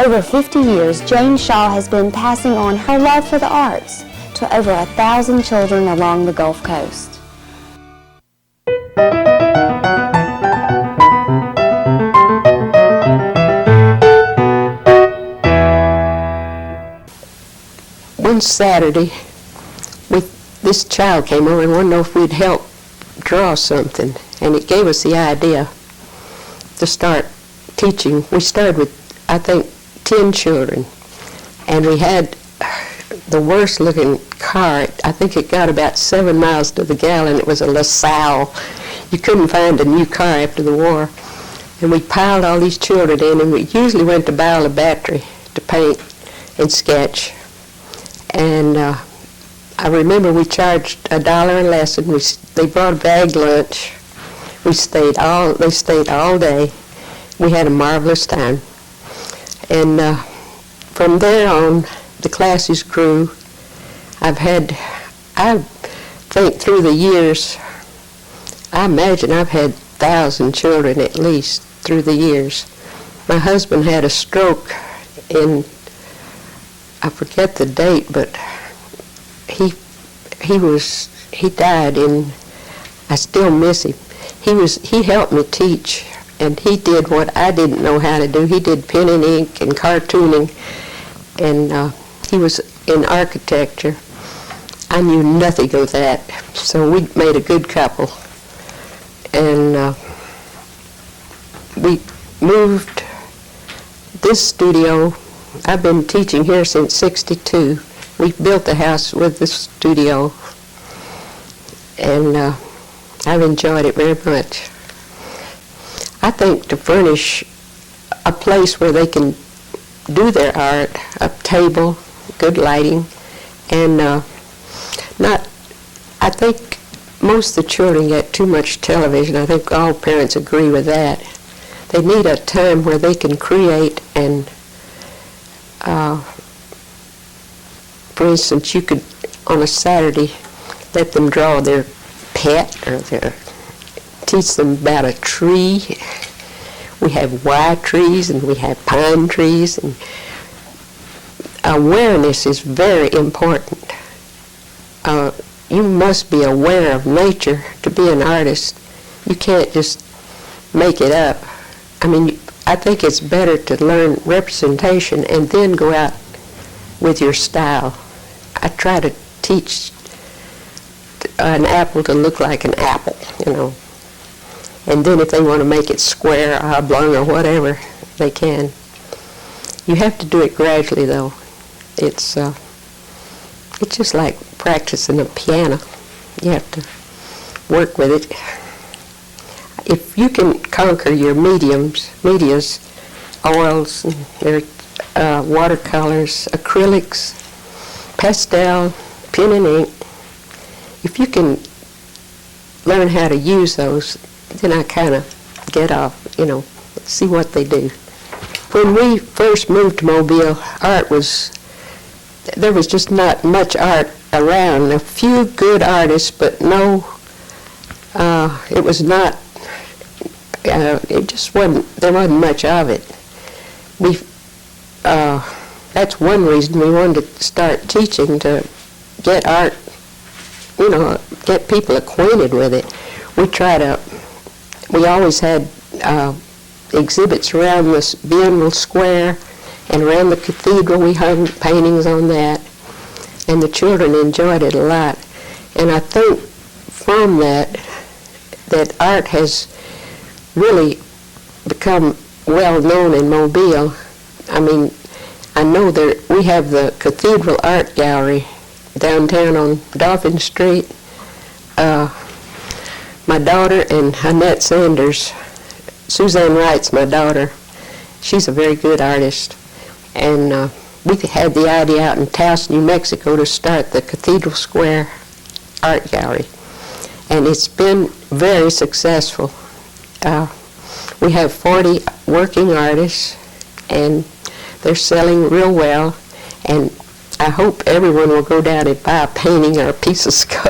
over 50 years, Jane Shaw has been passing on her love for the arts to over 1,000 children along the Gulf Coast. One Saturday, this child came over and wanted to know if we'd help draw something, and it gave us the idea to start teaching. We started with, I think, 10 children, and we had the worst looking car. I think it got about 7 miles to the gallon. It was a LaSalle. You couldn't find a new car after the war. And we piled all these children in, and we usually went to Bowler Battery to paint and sketch. And I remember we charged $1 a lesson. They brought a bag lunch. They stayed all day. We had a marvelous time. And from there on, the classes grew. I think through the years, I imagine I've had 1,000 children at least through the years. My husband had a stroke in, I forget the date, but he died in, I still miss him. He helped me teach, and he did what I didn't know how to do. He did pen and ink and cartooning, and he was in architecture. I knew nothing of that, so we made a good couple. And we moved this studio. I've been teaching here since '62. We built the house with the studio, and I've enjoyed it very much. I think to furnish a place where they can do their art, a table, good lighting, and I think most of the children get too much television. I think all parents agree with that. They need a time where they can create, and for instance, you could, on a Saturday, let them draw their pet or teach them about a tree. We have wire trees and we have pine trees, and awareness is very important. You must be aware of nature to be an artist. You can't just make it up. I mean, I think it's better to learn representation and then go out with your style. I try to teach an apple to look like an apple, you know. And then if they want to make it square, oblong, or whatever, they can. You have to do it gradually, though. It's just like practicing a piano. You have to work with it. If you can conquer your medias, oils, watercolors, acrylics, pastel, pen and ink, if you can learn how to use those, then I kind of get off, see what they do. When we first moved to Mobile, there was just not much art around. A few good artists, but no, it was not, it just wasn't, there wasn't much of it. That's one reason we wanted to start teaching, to get art, get people acquainted with it. We always had exhibits around this Biennial Square, and around the cathedral we hung paintings on that, and the children enjoyed it a lot. And I think from that art has really become well known in Mobile. I mean, I know that we have the Cathedral Art Gallery downtown on Dauphin Street. My daughter and Annette Sanders, Suzanne Wright's my daughter, she's a very good artist. And we had the idea out in Taos, New Mexico, to start the Cathedral Square Art Gallery. And it's been very successful. We have 40 working artists, and they're selling real well. And I hope everyone will go down and buy a painting or a piece of sculpture.